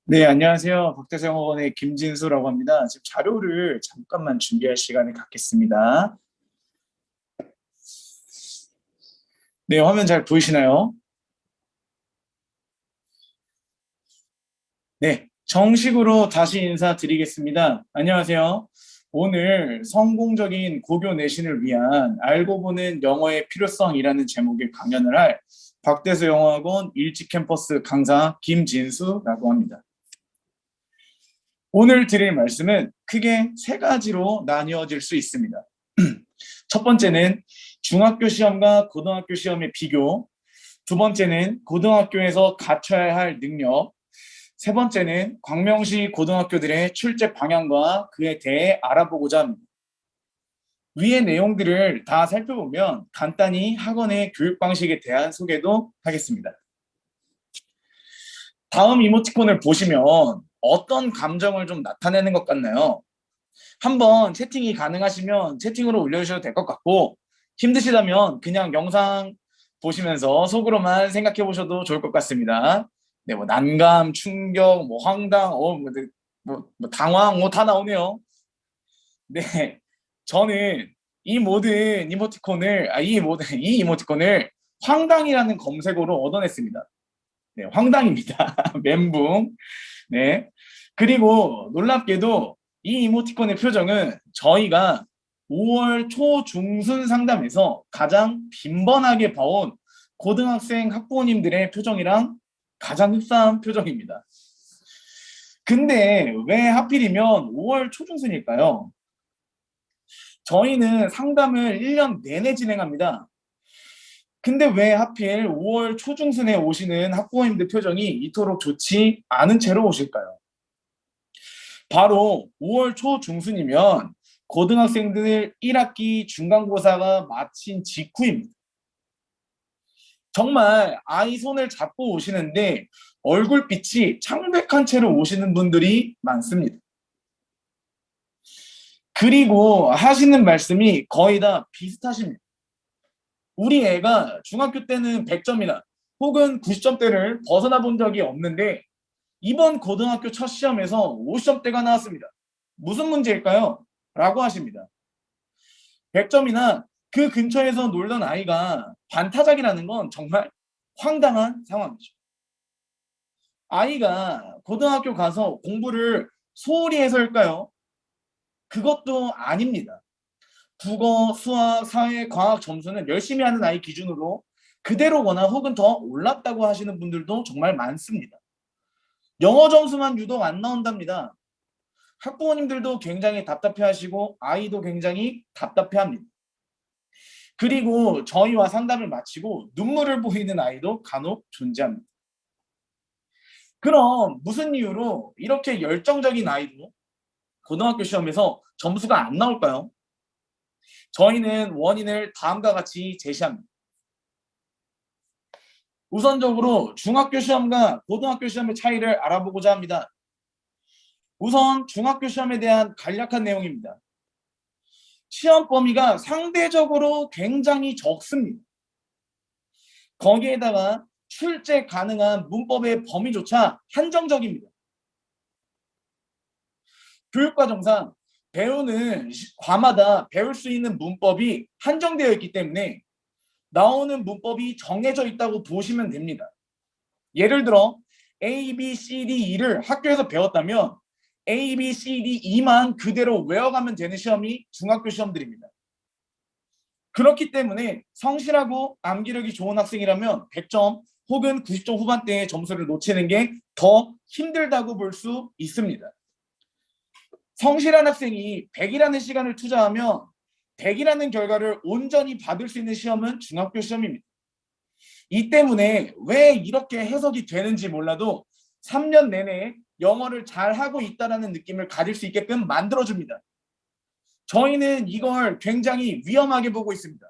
네, 안녕하세요. 박대생학원의 김진수라고 합니다. 지금 자료를 잠깐만 준비할 시간을 갖겠습니다. 네, 화면 잘 보이시나요? 네, 정식으로 다시 인사드리겠습니다. 안녕하세요. 오늘 성공적인 고교 내신을 위한 알고 보는 영어의 필요성이라는 제목의 강연을 할 박대수 영어학원 일지 캠퍼스 강사 김진수라고 합니다. 오늘 드릴 말씀은 크게 세 가지로 나뉘어질 수 있습니다. 첫 번째는 중학교 시험과 고등학교 시험의 비교, 두 번째는 고등학교에서 갖춰야 할 능력, 세 번째는 광명시 고등학교들의 출제 방향과 그에 대해 알아보고자 합니다. 위의 내용들을 다 살펴보면 간단히 학원의 교육 방식에 대한 소개도 하겠습니다. 다음 이모티콘을 보시면 어떤 감정을 좀 나타내는 것 같나요? 한번 채팅이 가능하시면 채팅으로 올려주셔도 될 것 같고, 힘드시다면 그냥 영상 보시면서 속으로만 생각해 보셔도 좋을 것 같습니다. 네, 뭐 난감, 충격, 뭐 황당, 당황, 뭐 다 나오네요. 네, 저는 이 모든 이모티콘을 이 이모티콘을 황당이라는 검색어로 얻어냈습니다. 네, 황당입니다. 멘붕. 네. 그리고 놀랍게도 이 이모티콘의 표정은 저희가 5월 초중순 상담에서 가장 빈번하게 봐온 고등학생 학부모님들의 표정이랑 가장 흡사한 표정입니다. 근데 왜 하필이면 5월 초중순일까요? 저희는 상담을 1년 내내 진행합니다. 근데 왜 하필 5월 초중순에 오시는 학부모님들 표정이 이토록 좋지 않은 채로 오실까요? 바로 5월 초중순이면 고등학생들 1학기 중간고사가 마친 직후입니다. 정말 아이 손을 잡고 오시는데 얼굴빛이 창백한 채로 오시는 분들이 많습니다. 그리고 하시는 말씀이 거의 다 비슷하십니다. 우리 애가 중학교 때는 100점이나 혹은 90점대를 벗어나 본 적이 없는데 이번 고등학교 첫 시험에서 50점대가 나왔습니다. 무슨 문제일까요? 라고 하십니다. 100점이나 그 근처에서 놀던 아이가 반타작이라는 건 정말 황당한 상황이죠. 아이가 고등학교 가서 공부를 소홀히 해서일까요? 그것도 아닙니다. 국어, 수학, 사회, 과학 점수는 열심히 하는 아이 기준으로 그대로거나 혹은 더 올랐다고 하시는 분들도 정말 많습니다. 영어 점수만 유독 안 나온답니다. 학부모님들도 굉장히 답답해하시고 아이도 굉장히 답답해합니다. 그리고 저희와 상담을 마치고 눈물을 보이는 아이도 간혹 존재합니다. 그럼 무슨 이유로 이렇게 열정적인 아이도 고등학교 시험에서 점수가 안 나올까요? 저희는 원인을 다음과 같이 제시합니다. 우선적으로 중학교 시험과 고등학교 시험의 차이를 알아보고자 합니다. 우선 중학교 시험에 대한 간략한 내용입니다. 시험 범위가 상대적으로 굉장히 적습니다. 거기에다가 출제 가능한 문법의 범위조차 한정적입니다. 교육과정상 배우는 과마다 배울 수 있는 문법이 한정되어 있기 때문에 나오는 문법이 정해져 있다고 보시면 됩니다. 예를 들어 A, B, C, D, E를 학교에서 배웠다면 A, B, C, D, E만 그대로 외워가면 되는 시험이 중학교 시험들입니다. 그렇기 때문에 성실하고 암기력이 좋은 학생이라면 100점 혹은 90점 후반대의 점수를 놓치는 게 더 힘들다고 볼 수 있습니다. 성실한 학생이 100이라는 시간을 투자하면 100이라는 결과를 온전히 받을 수 있는 시험은 중학교 시험입니다. 이 때문에 왜 이렇게 해석이 되는지 몰라도 3년 내내 영어를 잘하고 있다는 느낌을 가질 수 있게끔 만들어줍니다. 저희는 이걸 굉장히 위험하게 보고 있습니다.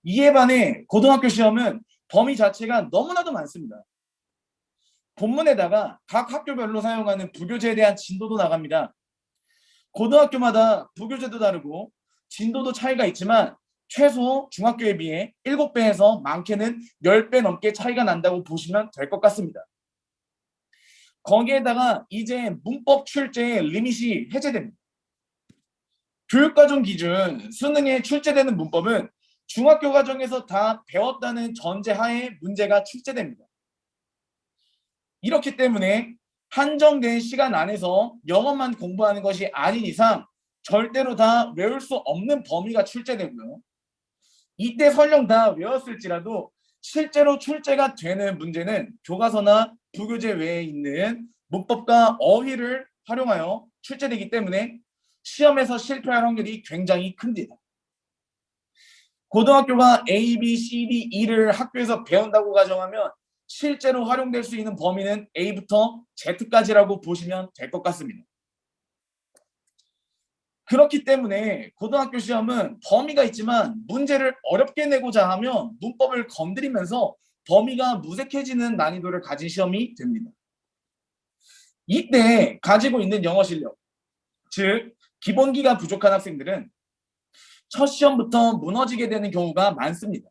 이에 반해 고등학교 시험은 범위 자체가 너무나도 많습니다. 본문에다가 각 학교별로 사용하는 부교재에 대한 진도도 나갑니다. 고등학교마다 부교재도 다르고 진도도 차이가 있지만 최소 중학교에 비해 7배에서 많게는 10배 넘게 차이가 난다고 보시면 될 것 같습니다. 거기에다가 이제 문법 출제의 리밋이 해제됩니다. 교육과정 기준 수능에 출제되는 문법은 중학교 과정에서 다 배웠다는 전제하에 문제가 출제됩니다. 이렇기 때문에 한정된 시간 안에서 영어만 공부하는 것이 아닌 이상 절대로 다 외울 수 없는 범위가 출제되고요. 이때 설령 다 외웠을지라도 실제로 출제가 되는 문제는 교과서나 부교재 외에 있는 문법과 어휘를 활용하여 출제되기 때문에 시험에서 실패할 확률이 굉장히 큽니다. 고등학교가 A, B, C, D, E를 학교에서 배운다고 가정하면 실제로 활용될 수 있는 범위는 A부터 Z까지라고 보시면 될 것 같습니다. 그렇기 때문에 고등학교 시험은 범위가 있지만 문제를 어렵게 내고자 하면 문법을 건드리면서 범위가 무색해지는 난이도를 가진 시험이 됩니다. 이때 가지고 있는 영어 실력, 즉 기본기가 부족한 학생들은 첫 시험부터 무너지게 되는 경우가 많습니다.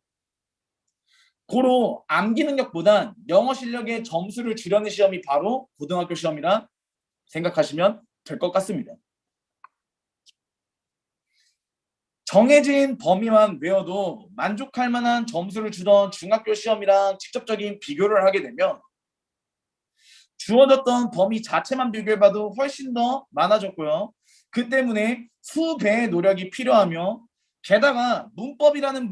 고로 암기 능력보단 영어 실력의 점수를 주려는 시험이 바로 고등학교 시험이라 생각하시면 될 것 같습니다. 정해진 범위만 외워도 만족할 만한 점수를 주던 중학교 시험이랑 직접적인 비교를 하게 되면 주어졌던 범위 자체만 비교해봐도 훨씬 더 많아졌고요. 그 때문에 수배의 노력이 필요하며 게다가 문법이라는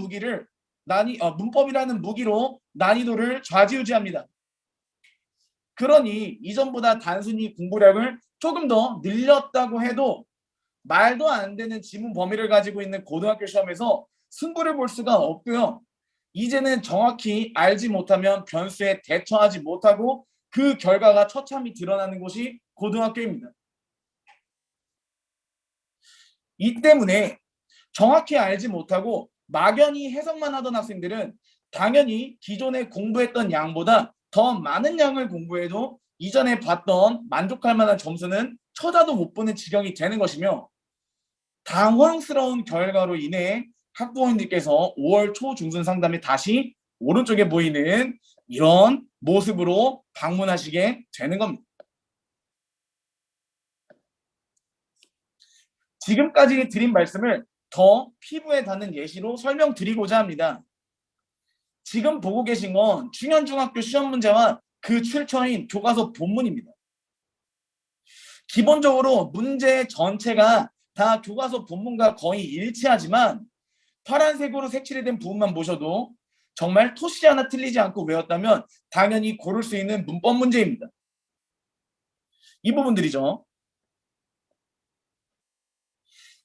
무기로 난이도를 좌지우지합니다. 그러니 이전보다 단순히 공부량을 조금 더 늘렸다고 해도 말도 안 되는 지문 범위를 가지고 있는 고등학교 시험에서 승부를 볼 수가 없고요. 이제는 정확히 알지 못하면 변수에 대처하지 못하고 그 결과가 처참히 드러나는 곳이 고등학교입니다. 이 때문에 정확히 알지 못하고 막연히 해석만 하던 학생들은 당연히 기존에 공부했던 양보다 더 많은 양을 공부해도 이전에 봤던 만족할 만한 점수는 쳐다도 못 보는 지경이 되는 것이며 당황스러운 결과로 인해 학부모님들께서 5월 초 중순 상담에 다시 오른쪽에 보이는 이런 모습으로 방문하시게 되는 겁니다. 지금까지 드린 말씀을 더 피부에 닿는 예시로 설명드리고자 합니다. 지금 보고 계신 건 충현중학교 시험 문제와 그 출처인 교과서 본문입니다. 기본적으로 문제 전체가 다 교과서 본문과 거의 일치하지만 파란색으로 색칠이 된 부분만 보셔도 정말 토시 하나 틀리지 않고 외웠다면 당연히 고를 수 있는 문법 문제입니다. 이 부분들이죠.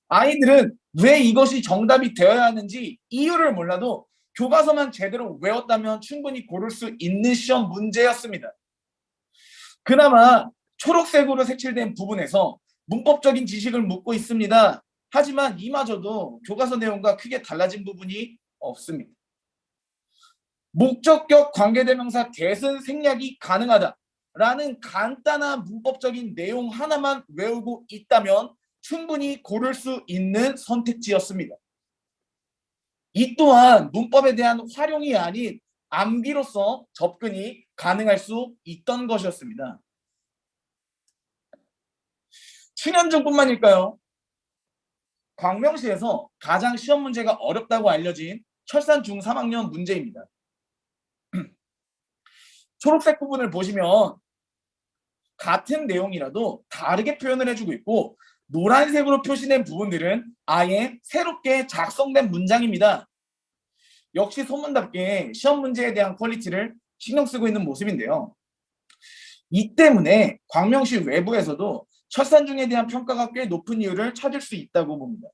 아이들은 왜 이것이 정답이 되어야 하는지 이유를 몰라도 교과서만 제대로 외웠다면 충분히 고를 수 있는 시험 문제였습니다. 그나마 초록색으로 색칠된 부분에서 문법적인 지식을 묻고 있습니다. 하지만 이마저도 교과서 내용과 크게 달라진 부분이 없습니다. 목적격 관계대명사 대신 생략이 가능하다라는 간단한 문법적인 내용 하나만 외우고 있다면 충분히 고를 수 있는 선택지였습니다. 이 또한 문법에 대한 활용이 아닌 암기로서 접근이 가능할 수 있던 것이었습니다. 충현중뿐만일까요? 광명시에서 가장 시험 문제가 어렵다고 알려진 철산 중3학년 문제입니다. 초록색 부분을 보시면 같은 내용이라도 다르게 표현을 해주고 있고 노란색으로 표시된 부분들은 아예 새롭게 작성된 문장입니다. 역시 소문답게 시험 문제에 대한 퀄리티를 신경 쓰고 있는 모습인데요. 이 때문에 광명시 외부에서도 철산중에 대한 평가가 꽤 높은 이유를 찾을 수 있다고 봅니다.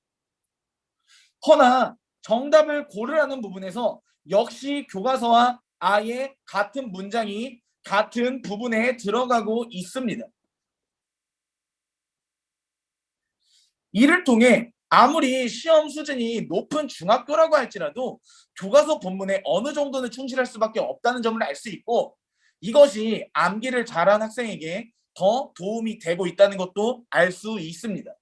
허나 정답을 고르라는 부분에서 역시 교과서와 아예 같은 문장이 같은 부분에 들어가고 있습니다. 이를 통해 아무리 시험 수준이 높은 중학교라고 할지라도 교과서 본문에 어느 정도는 충실할 수밖에 없다는 점을 알 수 있고 이것이 암기를 잘한 학생에게 더 도움이 되고 있다는 것도 알 수 있습니다.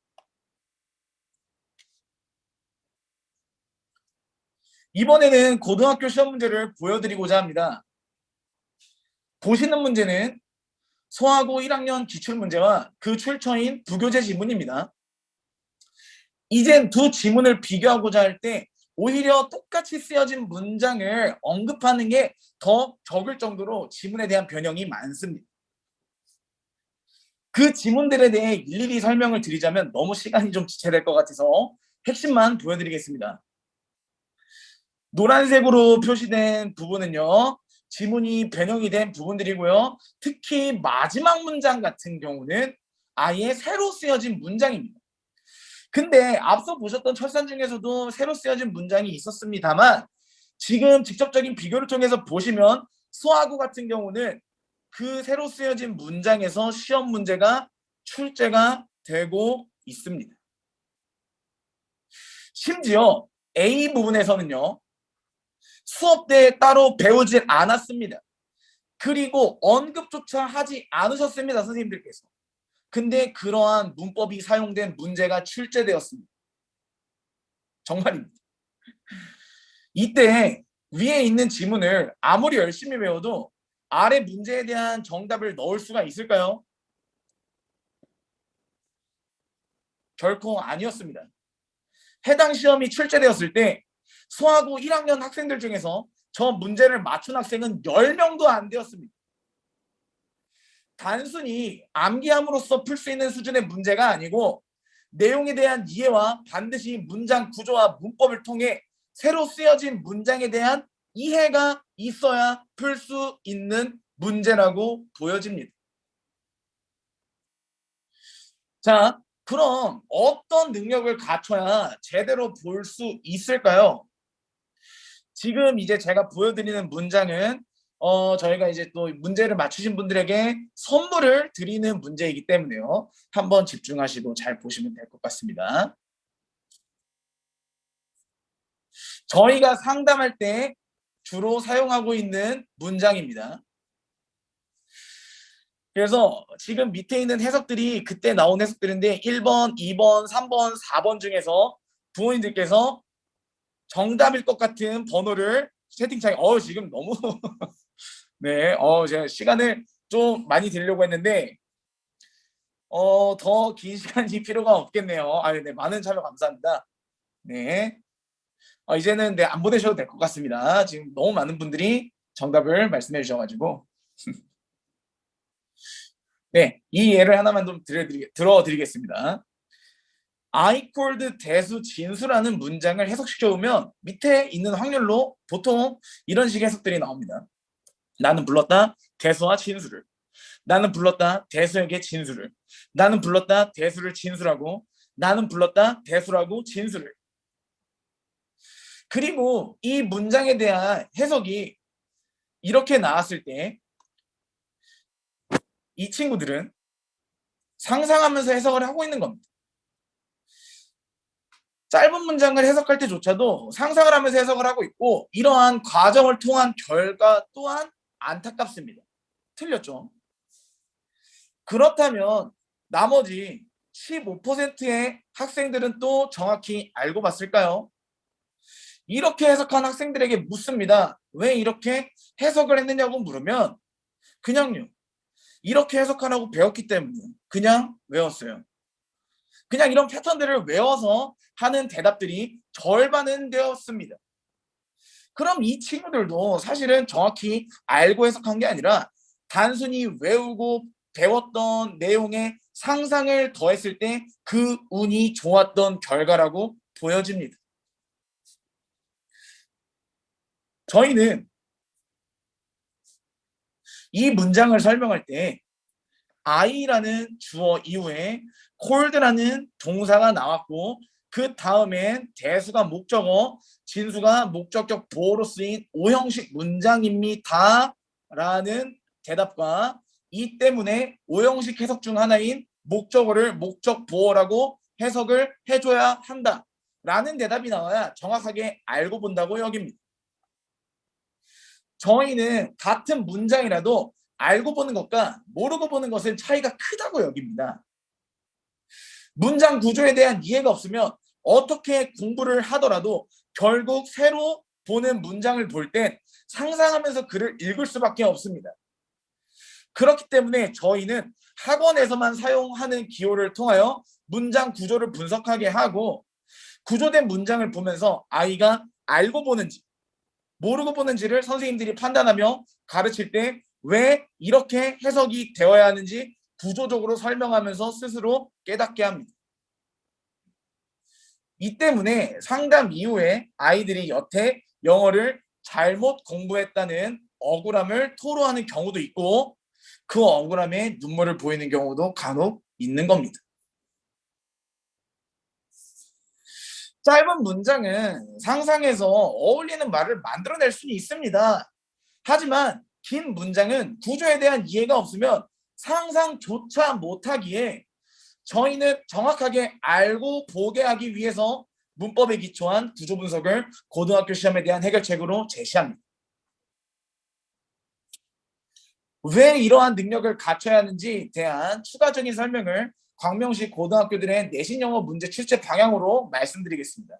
이번에는 고등학교 시험 문제를 보여드리고자 합니다. 보시는 문제는 소하고 1학년 기출문제와 그 출처인 부교재 지문입니다. 이젠 두 지문을 비교하고자 할 때 오히려 똑같이 쓰여진 문장을 언급하는 게 더 적을 정도로 지문에 대한 변형이 많습니다. 그 지문들에 대해 일일이 설명을 드리자면 너무 시간이 좀 지체될 것 같아서 핵심만 보여드리겠습니다. 노란색으로 표시된 부분은요, 지문이 변형이 된 부분들이고요. 특히 마지막 문장 같은 경우는 아예 새로 쓰여진 문장입니다. 근데 앞서 보셨던 철산 중에서도 새로 쓰여진 문장이 있었습니다만 지금 직접적인 비교를 통해서 보시면 수하고 같은 경우는 그 새로 쓰여진 문장에서 시험 문제가 출제가 되고 있습니다. 심지어 A 부분에서는요, 수업 때 따로 배우질 않았습니다. 그리고 언급조차 하지 않으셨습니다, 선생님들께서. 근데 그러한 문법이 사용된 문제가 출제되었습니다. 정말입니다. 이때 위에 있는 지문을 아무리 열심히 외워도 아래 문제에 대한 정답을 넣을 수가 있을까요? 결코 아니었습니다. 해당 시험이 출제되었을 때 수하고 1학년 학생들 중에서 저 문제를 맞춘 학생은 10명도 안 되었습니다. 단순히 암기함으로써 풀 수 있는 수준의 문제가 아니고 내용에 대한 이해와 반드시 문장 구조와 문법을 통해 새로 쓰여진 문장에 대한 이해가 있어야 풀 수 있는 문제라고 보여집니다. 자, 그럼 어떤 능력을 갖춰야 제대로 볼 수 있을까요? 지금 이제 제가 보여드리는 문장은 저희가 이제 또 문제를 맞추신 분들에게 선물을 드리는 문제이기 때문에요. 한번 집중하시고 잘 보시면 될 것 같습니다. 저희가 상담할 때 주로 사용하고 있는 문장입니다. 그래서 지금 밑에 있는 해석들이 그때 나온 해석들인데 1번, 2번, 3번, 4번 중에서 부모님들께서 정답일 것 같은 번호를 채팅창에 지금 너무 네, 제가 시간을 좀 많이 드리려고 했는데 더 긴 시간이 필요가 없겠네요. 네, 많은 참여 감사합니다. 네, 이제는 네, 안 보내셔도 될 것 같습니다. 지금 너무 많은 분들이 정답을 말씀해 주셔가지고 네, 이 예를 하나만 좀 들어드리겠습니다. I called 대수 진수라는 문장을 해석시켜 오면 밑에 있는 확률로 보통 이런 식의 해석들이 나옵니다. 나는 불렀다 대수와 진수를. 나는 불렀다 대수에게 진수를. 나는 불렀다 대수를 진수라고. 나는 불렀다 대수라고 진수를. 그리고 이 문장에 대한 해석이 이렇게 나왔을 때 이 친구들은 상상하면서 해석을 하고 있는 겁니다. 짧은 문장을 해석할 때조차도 상상을 하면서 해석을 하고 있고 이러한 과정을 통한 결과 또한 안타깝습니다. 틀렸죠? 그렇다면 나머지 15%의 학생들은 또 정확히 알고 봤을까요? 이렇게 해석한 학생들에게 묻습니다. 왜 이렇게 해석을 했느냐고 물으면 그냥요. 이렇게 해석하라고 배웠기 때문에 그냥 외웠어요. 그냥 이런 패턴들을 외워서 하는 대답들이 절반은 되었습니다. 그럼 이 친구들도 사실은 정확히 알고 해석한 게 아니라 단순히 외우고 배웠던 내용에 상상을 더했을 때 그 운이 좋았던 결과라고 보여집니다. 저희는 이 문장을 설명할 때 I라는 주어 이후에 cold라는 동사가 나왔고 그 다음엔 대수가 목적어, 진수가 목적격 보어로 쓰인 오형식 문장입니다. 라는 대답과 이 때문에 오형식 해석 중 하나인 목적어를 목적 보어라고 해석을 해줘야 한다. 라는 대답이 나와야 정확하게 알고 본다고 여깁니다. 저희는 같은 문장이라도 알고 보는 것과 모르고 보는 것은 차이가 크다고 여깁니다. 문장 구조에 대한 이해가 없으면 어떻게 공부를 하더라도 결국 새로 보는 문장을 볼 땐 상상하면서 글을 읽을 수밖에 없습니다. 그렇기 때문에 저희는 학원에서만 사용하는 기호를 통하여 문장 구조를 분석하게 하고 구조된 문장을 보면서 아이가 알고 보는지 모르고 보는지를 선생님들이 판단하며 가르칠 때 왜 이렇게 해석이 되어야 하는지 구조적으로 설명하면서 스스로 깨닫게 합니다. 이 때문에 상담 이후에 아이들이 여태 영어를 잘못 공부했다는 억울함을 토로하는 경우도 있고 그 억울함에 눈물을 보이는 경우도 간혹 있는 겁니다. 짧은 문장은 상상해서 어울리는 말을 만들어낼 수는 있습니다. 하지만 긴 문장은 구조에 대한 이해가 없으면 상상조차 못하기에 저희는 정확하게 알고 보게 하기 위해서 문법에 기초한 구조 분석을 고등학교 시험에 대한 해결책으로 제시합니다. 왜 이러한 능력을 갖춰야 하는지에 대한 추가적인 설명을 광명시 고등학교들의 내신 영어 문제 출제 방향으로 말씀드리겠습니다.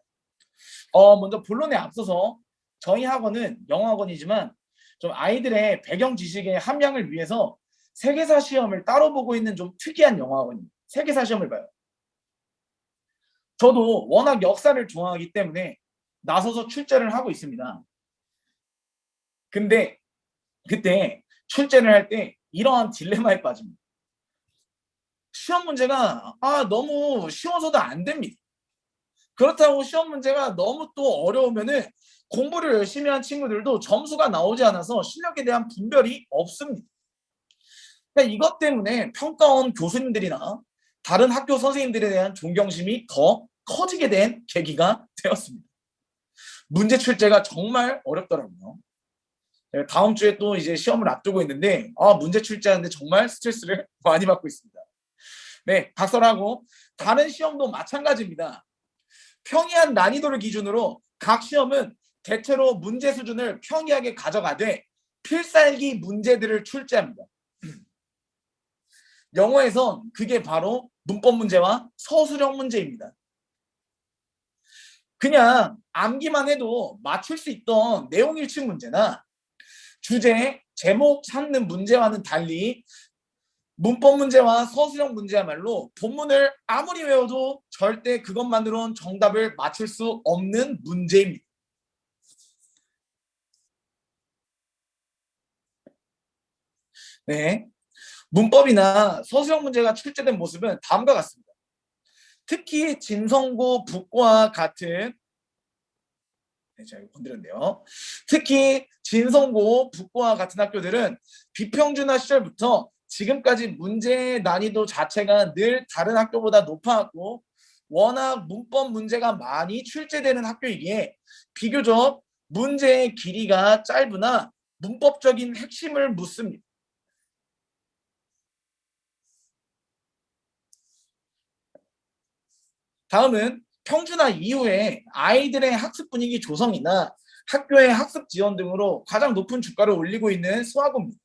먼저 본론에 앞서서 저희 학원은 영어학원이지만 좀 아이들의 배경 지식의 함량을 위해서 세계사 시험을 따로 보고 있는 좀 특이한 영어학원입니다. 세계사 시험을 봐요. 저도 워낙 역사를 좋아하기 때문에 나서서 출제를 하고 있습니다. 근데 그때 출제를 할 때 이러한 딜레마에 빠집니다. 시험 문제가 너무 쉬워서도 안 됩니다. 그렇다고 시험 문제가 너무 또 어려우면은 공부를 열심히 한 친구들도 점수가 나오지 않아서 실력에 대한 분별이 없습니다. 그러니까 이것 때문에 평가원 교수님들이나 다른 학교 선생님들에 대한 존경심이 더 커지게 된 계기가 되었습니다. 문제 출제가 정말 어렵더라고요. 다음 주에 또 이제 시험을 앞두고 있는데 문제 출제하는데 정말 스트레스를 많이 받고 있습니다. 네, 각설하고 다른 시험도 마찬가지입니다. 평이한 난이도를 기준으로 각 시험은 대체로 문제 수준을 평이하게 가져가되 필살기 문제들을 출제합니다. 영어에선 그게 바로 문법 문제와 서술형 문제입니다. 그냥 암기만 해도 맞출 수 있던 내용 일치 문제나 주제, 제목 찾는 문제와는 달리 문법 문제와 서술형 문제야말로 본문을 아무리 외워도 절대 그것만으로는 정답을 맞출 수 없는 문제입니다. 네, 문법이나 서술형 문제가 출제된 모습은 다음과 같습니다. 특히 진성고, 북고와 같은 제가 건드렸네요. 특히 진성고, 북고와 같은 학교들은 비평준화 시절부터 지금까지 문제의 난이도 자체가 늘 다른 학교보다 높아왔고 워낙 문법 문제가 많이 출제되는 학교이기에 비교적 문제의 길이가 짧으나 문법적인 핵심을 묻습니다. 다음은 평준화 이후에 아이들의 학습 분위기 조성이나 학교의 학습 지원 등으로 가장 높은 주가를 올리고 있는 수학고입니다.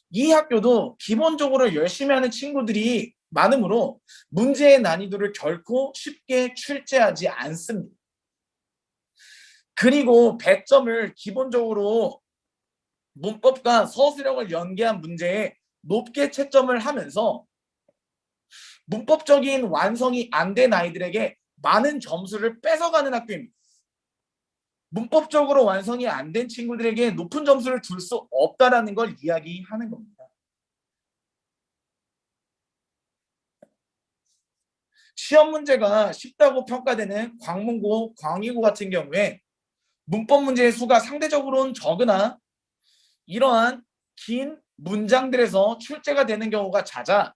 이 학교도 기본적으로 열심히 하는 친구들이 많으므로 문제의 난이도를 결코 쉽게 출제하지 않습니다. 그리고 배점을 기본적으로 문법과 서술형을 연계한 문제에 높게 채점을 하면서 문법적인 완성이 안 된 아이들에게 많은 점수를 뺏어가는 학교입니다. 문법적으로 완성이 안 된 친구들에게 높은 점수를 줄 수 없다라는 걸 이야기하는 겁니다. 시험 문제가 쉽다고 평가되는 광문고, 광희고 같은 경우에 문법 문제의 수가 상대적으로는 적으나 이러한 긴 문장들에서 출제가 되는 경우가 잦아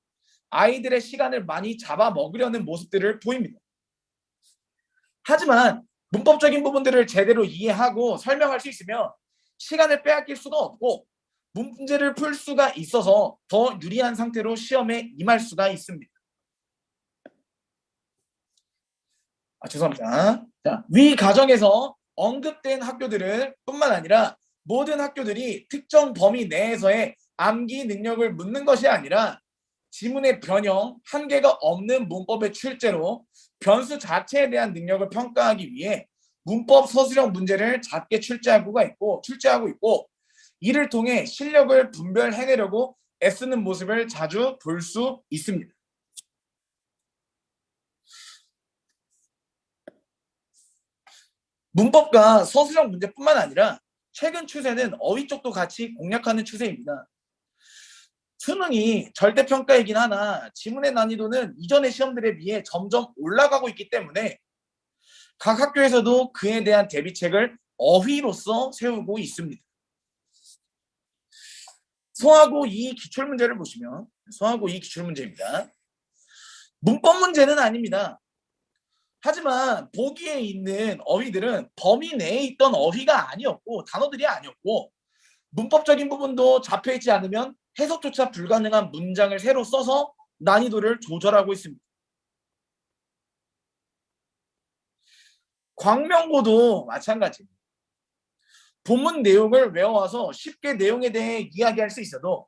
아이들의 시간을 많이 잡아먹으려는 모습들을 보입니다. 하지만 문법적인 부분들을 제대로 이해하고 설명할 수 있으면 시간을 빼앗길 수가 없고 문제를 풀 수가 있어서 더 유리한 상태로 시험에 임할 수가 있습니다. 죄송합니다. 자, 위 가정에서 언급된 학교들은 뿐만 아니라 모든 학교들이 특정 범위 내에서의 암기 능력을 묻는 것이 아니라 지문의 변형, 한계가 없는 문법의 출제로 변수 자체에 대한 능력을 평가하기 위해 문법 서술형 문제를 작게 출제하고 있고 이를 통해 실력을 분별해내려고 애쓰는 모습을 자주 볼 수 있습니다. 문법과 서술형 문제뿐만 아니라 최근 추세는 어휘 쪽도 같이 공략하는 추세입니다. 수능이 절대평가이긴 하나 지문의 난이도는 이전의 시험들에 비해 점점 올라가고 있기 때문에 각 학교에서도 그에 대한 대비책을 어휘로서 세우고 있습니다. 소하고 이 기출문제를 보시면 소하고 이 기출문제입니다. 문법 문제는 아닙니다. 하지만 보기에 있는 어휘들은 범위 내에 있던 어휘가 아니었고 단어들이 아니었고 문법적인 부분도 잡혀있지 않으면 해석조차 불가능한 문장을 새로 써서 난이도를 조절하고 있습니다. 광명고도 마찬가지입니다. 본문 내용을 외워와서 쉽게 내용에 대해 이야기할 수 있어도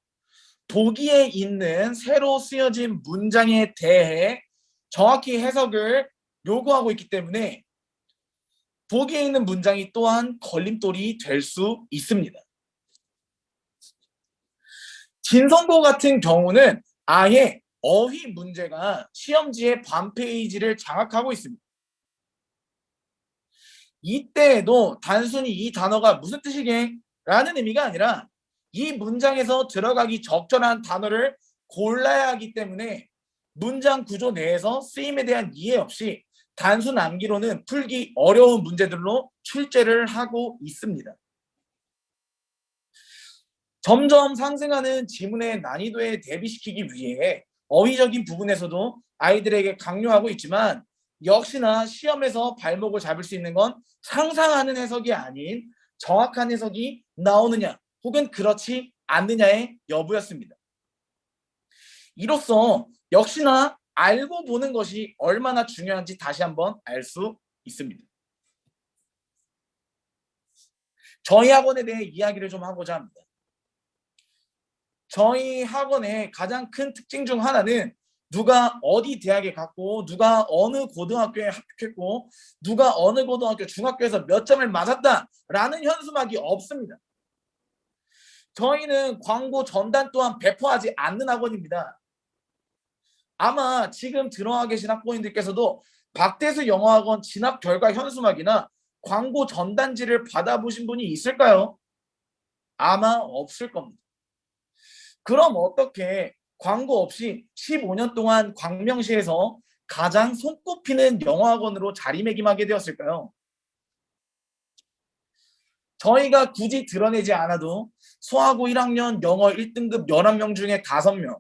보기에 있는 새로 쓰여진 문장에 대해 정확히 해석을 요구하고 있기 때문에 보기에 있는 문장이 또한 걸림돌이 될 수 있습니다. 진성고 같은 경우는 아예 어휘 문제가 시험지의 반페이지를 장악하고 있습니다. 이때에도 단순히 이 단어가 무슨 뜻이게? 라는 의미가 아니라 이 문장에서 들어가기 적절한 단어를 골라야 하기 때문에 문장 구조 내에서 쓰임에 대한 이해 없이 단순 암기로는 풀기 어려운 문제들로 출제를 하고 있습니다. 점점 상승하는 지문의 난이도에 대비시키기 위해 어휘적인 부분에서도 아이들에게 강요하고 있지만 역시나 시험에서 발목을 잡을 수 있는 건 상상하는 해석이 아닌 정확한 해석이 나오느냐 혹은 그렇지 않느냐의 여부였습니다. 이로써 역시나 알고 보는 것이 얼마나 중요한지 다시 한번 알 수 있습니다. 저희 학원에 대해 이야기를 좀 하고자 합니다. 저희 학원의 가장 큰 특징 중 하나는 누가 어디 대학에 갔고 누가 어느 고등학교에 합격했고 누가 어느 고등학교 중학교에서 몇 점을 맞았다라는 현수막이 없습니다. 저희는 광고 전단 또한 배포하지 않는 학원입니다. 아마 지금 들어와 계신 학부모님들께서도 박대수 영어학원 진학 결과 현수막이나 광고 전단지를 받아보신 분이 있을까요? 아마 없을 겁니다. 그럼 어떻게 광고 없이 15년 동안 광명시에서 가장 손꼽히는 영어학원으로 자리매김하게 되었을까요? 저희가 굳이 드러내지 않아도 소하고 1학년 영어 1등급 11명 중에 5명,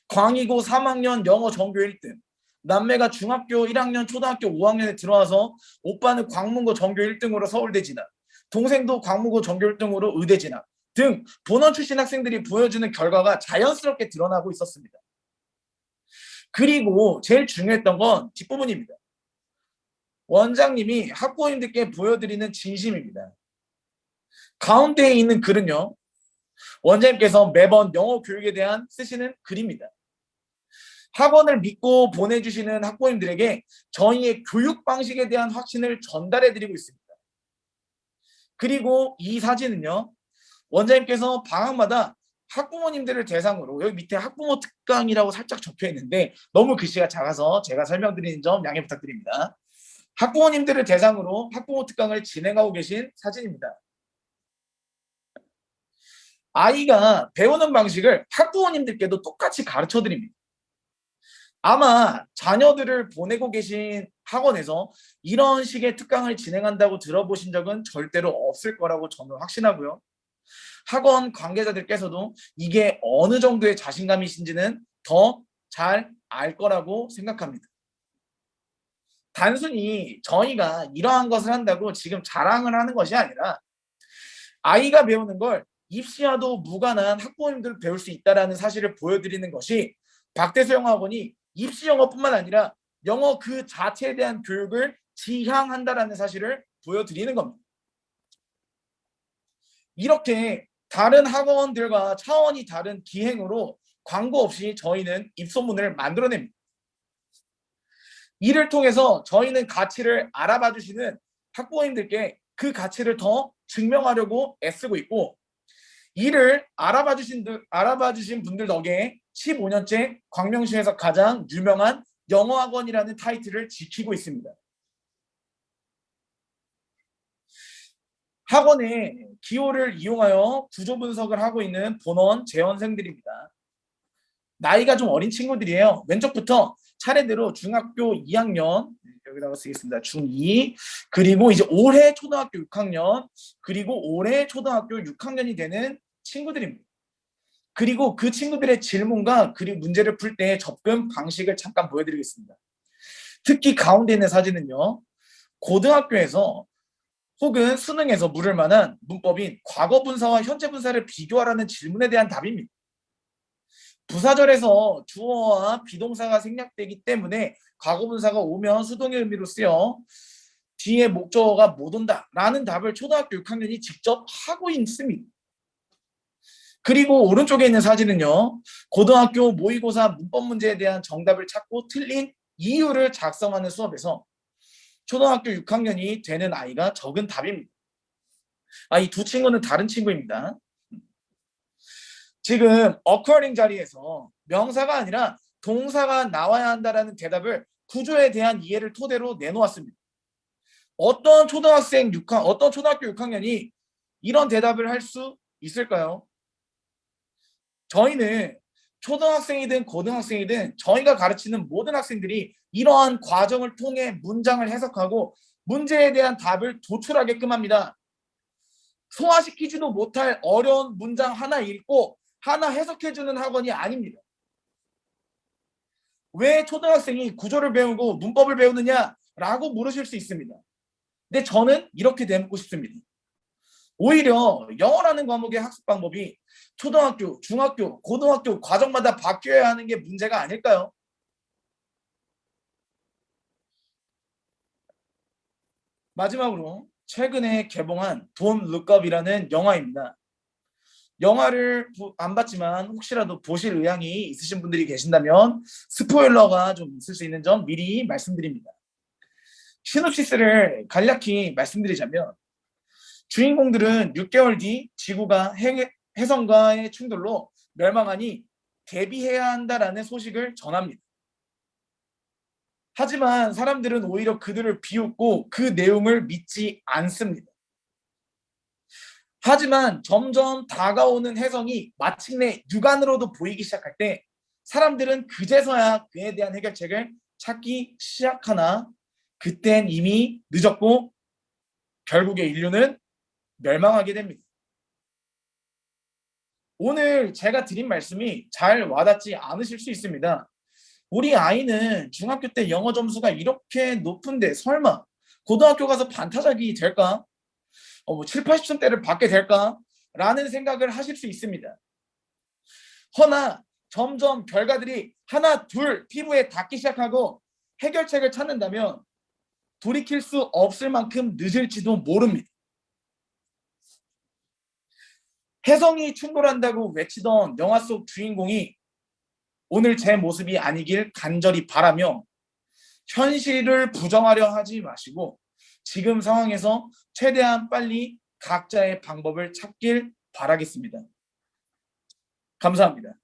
광이고 3학년 영어 전교 1등, 남매가 중학교 1학년 초등학교 5학년에 들어와서 오빠는 광문고 전교 1등으로 서울대 진학, 동생도 광문고 전교 1등으로 의대 진학 등 본원 출신 학생들이 보여주는 결과가 자연스럽게 드러나고 있었습니다. 그리고 제일 중요했던 건 뒷부분입니다. 원장님이 학부모님들께 보여드리는 진심입니다. 가운데에 있는 글은요. 원장님께서 매번 영어 교육에 대한 쓰시는 글입니다. 학원을 믿고 보내주시는 학부모님들에게 저희의 교육 방식에 대한 확신을 전달해드리고 있습니다. 그리고 이 사진은요. 원장님께서 방학마다 학부모님들을 대상으로 여기 밑에 학부모 특강이라고 살짝 적혀 있는데 너무 글씨가 작아서 제가 설명드리는 점 양해 부탁드립니다. 학부모님들을 대상으로 학부모 특강을 진행하고 계신 사진입니다. 아이가 배우는 방식을 학부모님들께도 똑같이 가르쳐 드립니다. 아마 자녀들을 보내고 계신 학원에서 이런 식의 특강을 진행한다고 들어보신 적은 절대로 없을 거라고 저는 확신하고요. 학원 관계자들께서도 이게 어느 정도의 자신감이신지는 더 잘 알 거라고 생각합니다. 단순히 저희가 이러한 것을 한다고 지금 자랑을 하는 것이 아니라 아이가 배우는 걸 입시와도 무관한 학부모님들 배울 수 있다는 사실을 보여드리는 것이 박대수 영어학원이 입시 영어뿐만 아니라 영어 그 자체에 대한 교육을 지향한다는 사실을 보여드리는 겁니다. 이렇게 다른 학원들과 차원이 다른 기행으로 광고 없이 저희는 입소문을 만들어냅니다. 이를 통해서 저희는 가치를 알아봐 주시는 학부모님들께 그 가치를 더 증명하려고 애쓰고 있고 이를 알아봐 주신 분들 덕에 15년째 광명시에서 가장 유명한 영어학원이라는 타이틀을 지키고 있습니다. 학원의 기호를 이용하여 구조 분석을 하고 있는 본원 재원생들입니다. 나이가 좀 어린 친구들이에요. 왼쪽부터 차례대로 중학교 2학년, 여기다가 쓰겠습니다. 중2, 그리고 이제 올해 초등학교 6학년, 그리고 올해 초등학교 6학년이 되는 친구들입니다. 그리고 그 친구들의 질문과 그리고 문제를 풀 때 접근 방식을 잠깐 보여드리겠습니다. 특히 가운데 있는 사진은요, 고등학교에서 혹은 수능에서 물을 만한 문법인 과거 분사와 현재 분사를 비교하라는 질문에 대한 답입니다. 부사절에서 주어와 비동사가 생략되기 때문에 과거 분사가 오면 수동의 의미로 쓰여 뒤에 목적어가 못 온다라는 답을 초등학교 6학년이 직접 하고 있습니다. 그리고 오른쪽에 있는 사진은요, 고등학교 모의고사 문법 문제에 대한 정답을 찾고 틀린 이유를 작성하는 수업에서 초등학교 6학년이 되는 아이가 적은 답입니다. 이 두 친구는 다른 친구입니다. 지금 occurring 자리에서 명사가 아니라 동사가 나와야 한다라는 대답을 구조에 대한 이해를 토대로 내놓았습니다. 어떤 초등학교 6학년이 이런 대답을 할 수 있을까요? 저희는 초등학생이든 고등학생이든 저희가 가르치는 모든 학생들이 이러한 과정을 통해 문장을 해석하고 문제에 대한 답을 도출하게끔 합니다. 소화시키지도 못할 어려운 문장 하나 읽고 하나 해석해주는 학원이 아닙니다. 왜 초등학생이 구조를 배우고 문법을 배우느냐라고 물으실 수 있습니다. 근데 저는 이렇게 되묻고 싶습니다. 오히려 영어라는 과목의 학습 방법이 초등학교, 중학교, 고등학교 과정마다 바뀌어야 하는 게 문제가 아닐까요? 마지막으로 최근에 개봉한 Don't Look Up이라는 영화입니다. 영화를 안 봤지만 혹시라도 보실 의향이 있으신 분들이 계신다면 스포일러가 좀 있을 수 있는 점 미리 말씀드립니다. 시놉시스를 간략히 말씀드리자면 주인공들은 6개월 뒤 지구가 해성과의 충돌로 멸망하니 대비해야 한다라는 소식을 전합니다. 하지만 사람들은 오히려 그들을 비웃고 그 내용을 믿지 않습니다. 하지만 점점 다가오는 해성이 마침내 육안으로도 보이기 시작할 때 사람들은 그제서야 그에 대한 해결책을 찾기 시작하나 그땐 이미 늦었고 결국에 인류는 멸망하게 됩니다. 오늘 제가 드린 말씀이 잘 와닿지 않으실 수 있습니다. 우리 아이는 중학교 때 영어 점수가 이렇게 높은데 설마 고등학교 가서 반타작이 될까? 7, 80점대를 받게 될까? 라는 생각을 하실 수 있습니다. 허나 점점 결과들이 하나, 둘 피부에 닿기 시작하고 해결책을 찾는다면 돌이킬 수 없을 만큼 늦을지도 모릅니다. 혜성이 충돌한다고 외치던 영화 속 주인공이 오늘 제 모습이 아니길 간절히 바라며 현실을 부정하려 하지 마시고 지금 상황에서 최대한 빨리 각자의 방법을 찾길 바라겠습니다. 감사합니다.